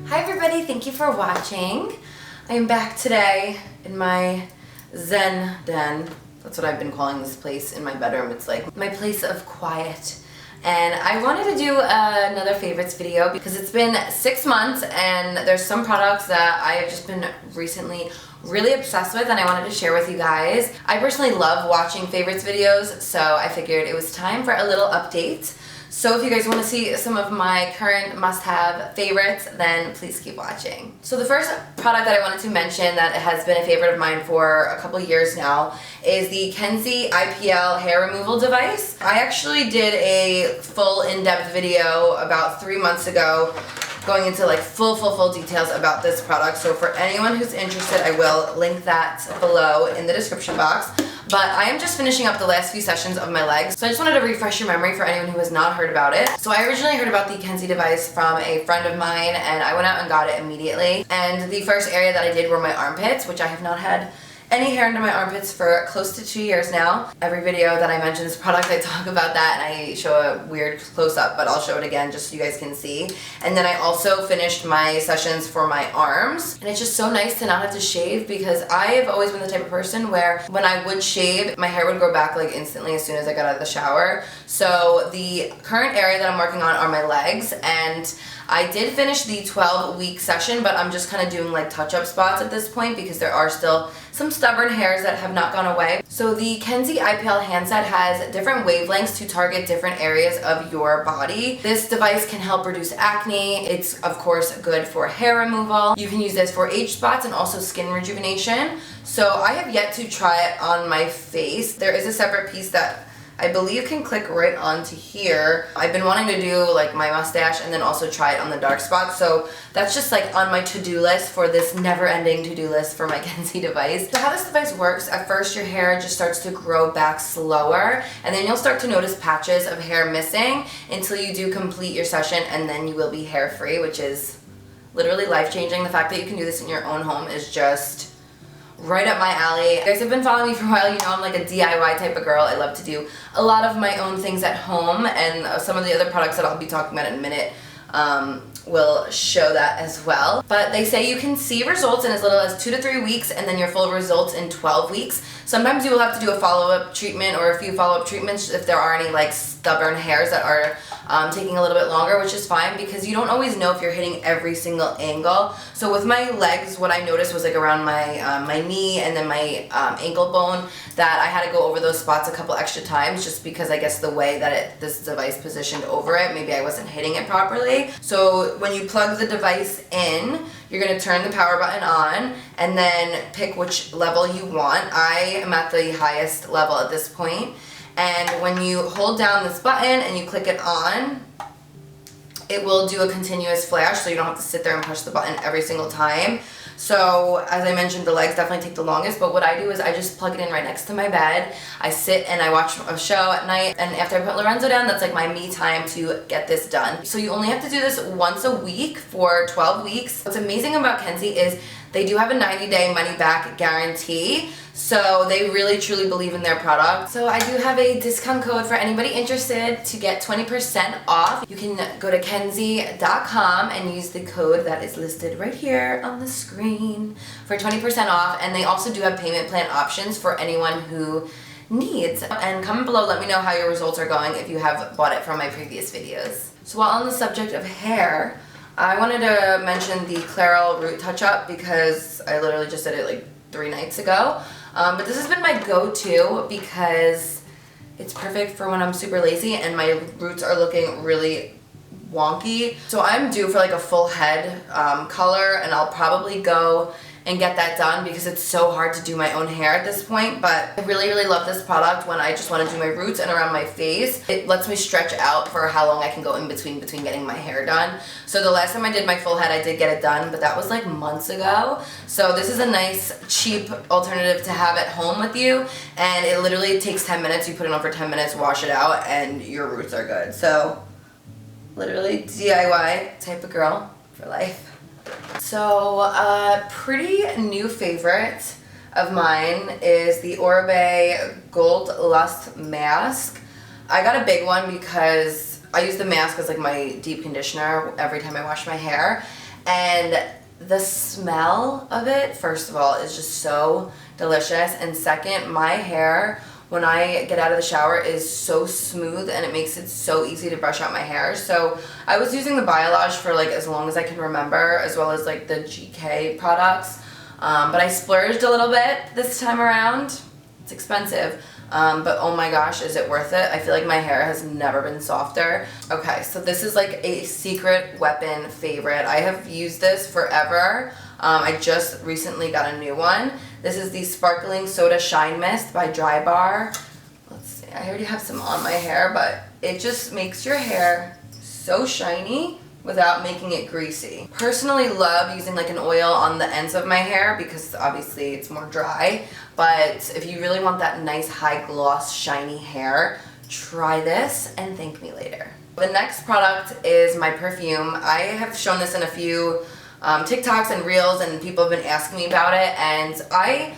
Hi everybody, thank you for watching. I am back today in my Zen den. That's what I've been calling this place in my bedroom. It's like my place of quiet. And I wanted to do another favorites video because it's been 6 months and there's some products that I have just been recently really obsessed with and I wanted to share with you guys. I personally love watching favorites videos, so I figured it was time for a little update. So if you guys want to see some of my current must-have favorites, then please keep watching. So the first product that I wanted to mention that has been a favorite of mine for a couple years now is the Carli IPL hair removal device. I actually did a full in-depth video about 3 months ago going into like full details about this product. So for anyone who's interested, I will link that below in the description box. But I am just finishing up the last few sessions of my legs, so I just wanted to refresh your memory for anyone who has not heard about it. So I originally heard about the Carli device from a friend of mine, and I went out and got it immediately. And the first area that I did were my armpits, which I have not had any hair under my armpits for close to 2 years now. Every video that I mention this product, I talk about that and I show a weird close-up, but I'll show it again just so you guys can see. And then I also finished my sessions for my arms. And it's just so nice to not have to shave because I've always been the type of person where when I would shave, my hair would grow back like instantly as soon as I got out of the shower. So the current area that I'm working on are my legs, and I did finish the 12-week session, but I'm just kind of doing like touch-up spots at this point because there are still some stubborn hairs that have not gone away. So the Carli IPL handset has different wavelengths to target different areas of your body. This device can help reduce acne. It's of course good for hair removal. You can use this for age spots and also skin rejuvenation. So I have yet to try it on my face. There is a separate piece that I believe can click right onto here. I've been wanting to do like my mustache and then also try it on the dark spots. So that's just like on my to-do list for this never-ending to-do list for my Carli device. So how this device works, at first your hair just starts to grow back slower, and then you'll start to notice patches of hair missing until you do complete your session, and then you will be hair-free, which is literally life-changing. The fact that you can do this in your own home is just right up my alley. You guys have been following me for a while, you know I'm like a DIY type of girl. I love to do a lot of my own things at home, and some of the other products that I'll be talking about in a minute will show that as well. But they say you can see results in as little as 2 to 3 weeks and then your full results in 12 weeks. Sometimes you will have to do a follow-up treatment or a few follow-up treatments if there are any like stubborn hairs that are taking a little bit longer, which is fine because you don't always know if you're hitting every single angle. So with my legs, what I noticed was like around my my knee and then my ankle bone that I had to go over those spots a couple extra times just because I guess the way that this device positioned over it, maybe I wasn't hitting it properly. So when you plug the device in, you're going to turn the power button on and then pick which level you want. I am at the highest level at this point. And when you hold down this button and you click it on, it will do a continuous flash, so you don't have to sit there and push the button every single time. So as I mentioned, the legs definitely take the longest, but what I do is I just plug it in right next to my bed. I sit and I watch a show at night, and after I put Lorenzo down, that's like my me time to get this done. So you only have to do this once a week for 12 weeks. What's amazing about Carli is they do have a 90-day money-back guarantee, so they really truly believe in their product. So I do have a discount code for anybody interested to get 20% off. You can go to Carli.com and use the code that is listed right here on the screen for 20% off, and they also do have payment plan options for anyone who needs. And comment below, let me know how your results are going if you have bought it from my previous videos. So while on the subject of hair, I wanted to mention the Clairol Root Touch-Up because I literally just did it like 3 nights ago. But this has been my go-to because it's perfect for when I'm super lazy and my roots are looking really wonky. So I'm due for like a full head color, and I'll probably go and get that done because it's so hard to do my own hair at this point. But I really love this product when I just want to do my roots and around my face. It lets me stretch out for how long I can go in between getting my hair done. So the last time I did my full head, I did get it done, but that was like months ago. So this is a nice cheap alternative to have at home with you, and it literally takes 10 minutes. You put it on for 10 minutes, wash it out, and your roots are good. So literally DIY type of girl for life. So a pretty new favorite of mine is the Oribe Gold Lust Mask. I got a big one because I use the mask as like my deep conditioner every time I wash my hair. And the smell of it, first of all, is just so delicious. And second, my hair, when I get out of the shower, is so smooth and it makes it so easy to brush out my hair. So I was using the Biolage for like as long as I can remember, as well as like the GK products. But I splurged a little bit this time around. It's expensive. But oh my gosh, is it worth it? I feel like my hair has never been softer. Okay, so this is like a secret weapon favorite. I have used this forever. I just recently got a new one. This is the Sparkling Soda Shine Mist by Dry Bar. Let's see, I already have some on my hair, but it just makes your hair so shiny without making it greasy. Personally love using like an oil on the ends of my hair because obviously it's more dry, but if you really want that nice high gloss shiny hair, try this and thank me later. The next product is my perfume. I have shown this in a few TikToks and Reels and people have been asking me about it, and I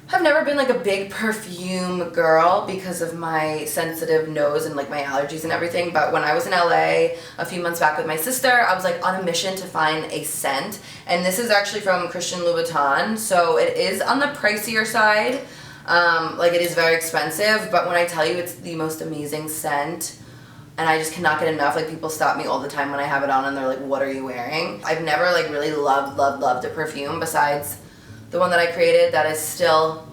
have never been like a big perfume girl because of my sensitive nose and like my allergies and everything, but when I was in LA a few months back with my sister, I was like on a mission to find a scent, and this is actually from Christian Louboutin, so it is on the pricier side. Like it is very expensive, but when I tell you it's the most amazing scent, and I just cannot get enough. Like people stop me all the time when I have it on and they're like, what are you wearing? I've never like really loved a perfume besides the one that I created that is still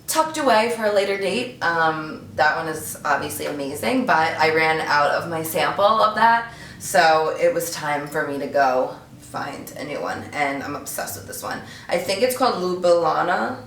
tucked away for a later date. That one is obviously amazing, but I ran out of my sample of that, so it was time for me to go find a new one, and I'm obsessed with this one. I think it's called Lubeluna.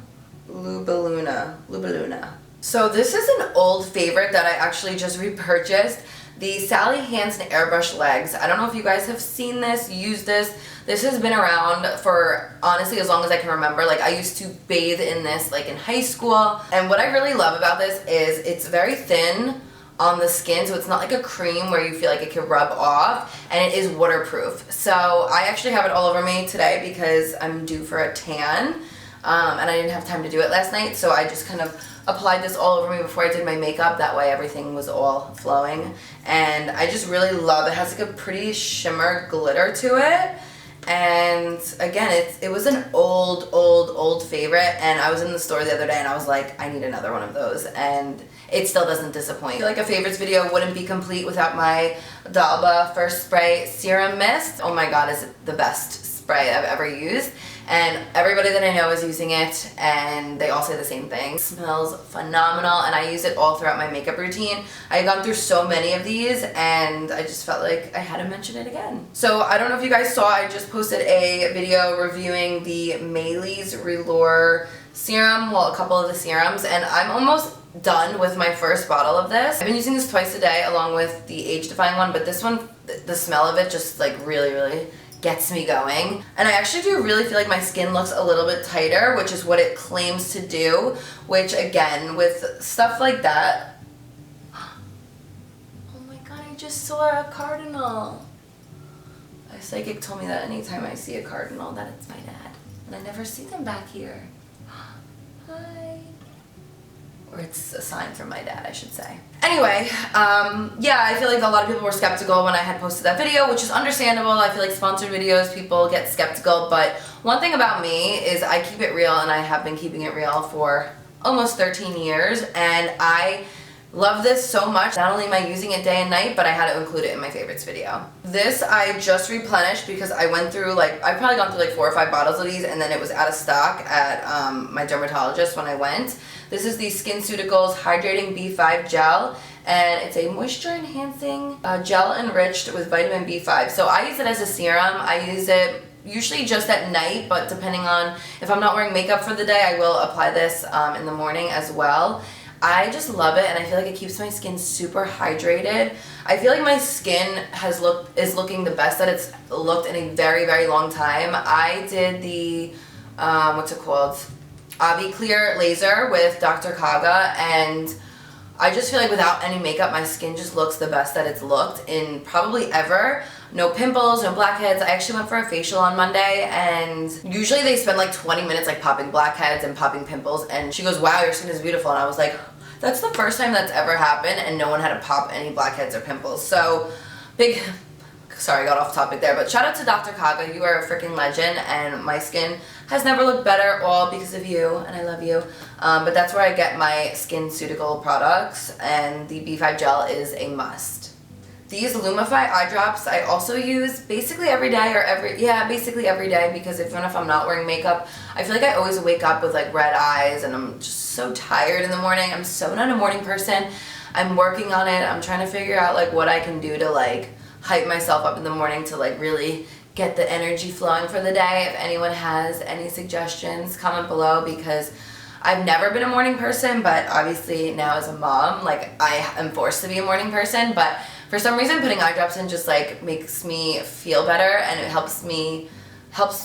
So this is an old favorite that I actually just repurchased. The Sally Hansen Airbrush Legs. I don't know if you guys have seen this, used this. This has been around for honestly as long as I can remember. Like I used to bathe in this like in high school. And what I really love about this is it's very thin on the skin, so it's not like a cream where you feel like it can rub off, and it is waterproof. So I actually have it all over me today because I'm due for a tan, and I didn't have time to do it last night, so I just kind of applied this all over me before I did my makeup. That way everything was all flowing, and I just really love it. It has like a pretty shimmer glitter to it, and again it was an old favorite, and I was in the store the other day and I was like, I need another one of those, and it still doesn't disappoint. I feel like a favorites video wouldn't be complete without my Dalba First Spray Serum Mist. Oh my god, is it the best spray I've ever used, and everybody that I know is using it and they all say the same thing. It smells phenomenal, and I use it all throughout my makeup routine. I've gone through so many of these and I just felt like I had to mention it again. So I don't know if you guys saw, I just posted a video reviewing the Maylis Relure serum, well a couple of the serums, and I'm almost done with my first bottle of this. I've been using this twice a day along with the age defying one, but this one, the smell of it just like really gets me going. And I actually do really feel like my skin looks a little bit tighter, which is what it claims to do, which again, with stuff like that, oh my god, I just saw a cardinal. A psychic told me that anytime I see a cardinal that it's my dad, and I never see them back here. Hi. Or it's a sign from my dad, I should say. Anyway, yeah, I feel like a lot of people were skeptical when I had posted that video, which is understandable. I feel like sponsored videos, people get skeptical, but one thing about me is I keep it real, and I have been keeping it real for almost 13 years, and I love this so much. Not only am I using it day and night, but I had to include it in my favorites video. This I just replenished because I went through like, I've probably gone through like 4 or 5 bottles of these, and then it was out of stock at my dermatologist when I went. This is the SkinCeuticals Hydrating B5 Gel, and it's a moisture enhancing gel enriched with vitamin B5. So I use it as a serum. I use it usually just at night, but depending on if I'm not wearing makeup for the day, I will apply this in the morning as well. I just love it, and I feel like it keeps my skin super hydrated. I feel like my skin is looking the best that it's looked in a very long time. I did the what's it called? Avi Clear Laser with Dr. Kaga, and I just feel like without any makeup, my skin just looks the best that it's looked in probably ever. No pimples, no blackheads. I actually went for a facial on Monday, and usually they spend like 20 minutes like popping blackheads and popping pimples, and she goes, wow, your skin is beautiful, and I was like, that's the first time that's ever happened, and no one had to pop any blackheads or pimples. So big sorry, I got off topic there, but shout out to Dr. Kaga. You are a freaking legend, and my skin has never looked better, all because of you, and I love you. But that's where I get my SkinCeutical products, and the B5 gel is a must. These Lumify eye drops I also use basically every day, basically every day, because even if I'm not wearing makeup, I feel like I always wake up with like red eyes and I'm just so tired in the morning. I'm so not a morning person. I'm working on it. I'm trying to figure out like what I can do to like hype myself up in the morning to like really get the energy flowing for the day. If anyone has any suggestions, comment below, because I've never been a morning person, but obviously now as a mom, like I am forced to be a morning person, but for some reason putting eye drops in just like makes me feel better, and it helps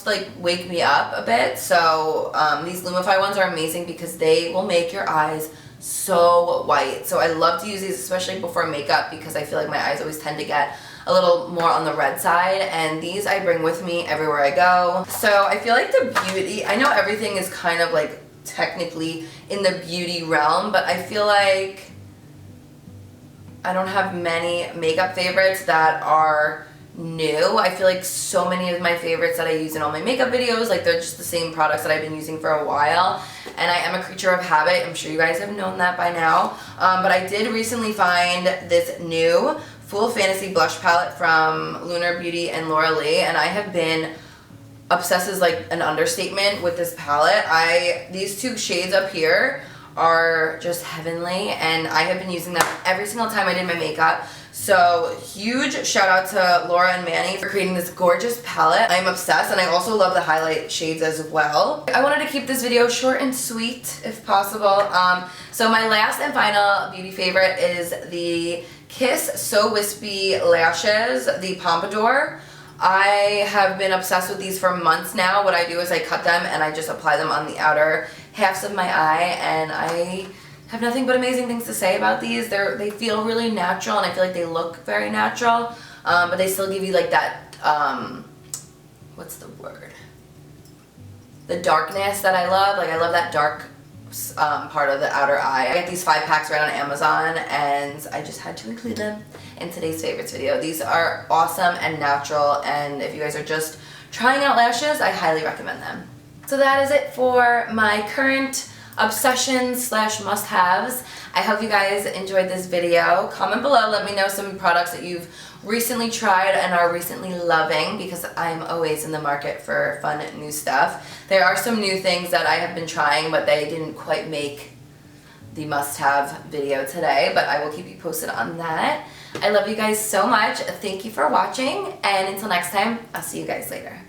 like wake me up a bit. So these Lumify ones are amazing because they will make your eyes so white. So I love to use these especially before makeup because I feel like my eyes always tend to get a little more on the red side, and these I bring with me everywhere I go. So I feel like the beauty, I know everything is kind of like technically in the beauty realm, but I feel like I don't have many makeup favorites that are new. I feel like so many of my favorites that I use in all my makeup videos, like they're just the same products that I've been using for a while, and I am a creature of habit. I'm sure you guys have known that by now, but I did recently find this new Full Fantasy blush palette from Lunar Beauty and Laura Lee, and I have been obsessed is like an understatement with this palette. These two shades up here are just heavenly, and I have been using them every single time I did my makeup. So huge shout out to Laura and Manny for creating this gorgeous palette. I'm obsessed, and I also love the highlight shades as well. I wanted to keep this video short and sweet if possible. So my last and final beauty favorite is the Kiss So Wispy Lashes, the Pompadour. I have been obsessed with these for months now. What I do is I cut them and I just apply them on the outer halves of my eye, and I have nothing but amazing things to say about these. They feel really natural, and I feel like they look very natural, but they still give you like that, what's the word? The darkness that I love. Like I love that dark part of the outer eye. I get these 5 packs right on Amazon, and I just had to include them in today's favorites video. These are awesome and natural, and if you guys are just trying out lashes, I highly recommend them. So that is it for my current obsessions slash must-haves. I hope you guys enjoyed this video. Comment below, let me know some products that you've recently tried and are recently loving, because I'm always in the market for fun new stuff. There are some new things that I have been trying, but they didn't quite make the must-have video today, but I will keep you posted on that. I love you guys so much. Thank you for watching, and until next time, I'll see you guys later.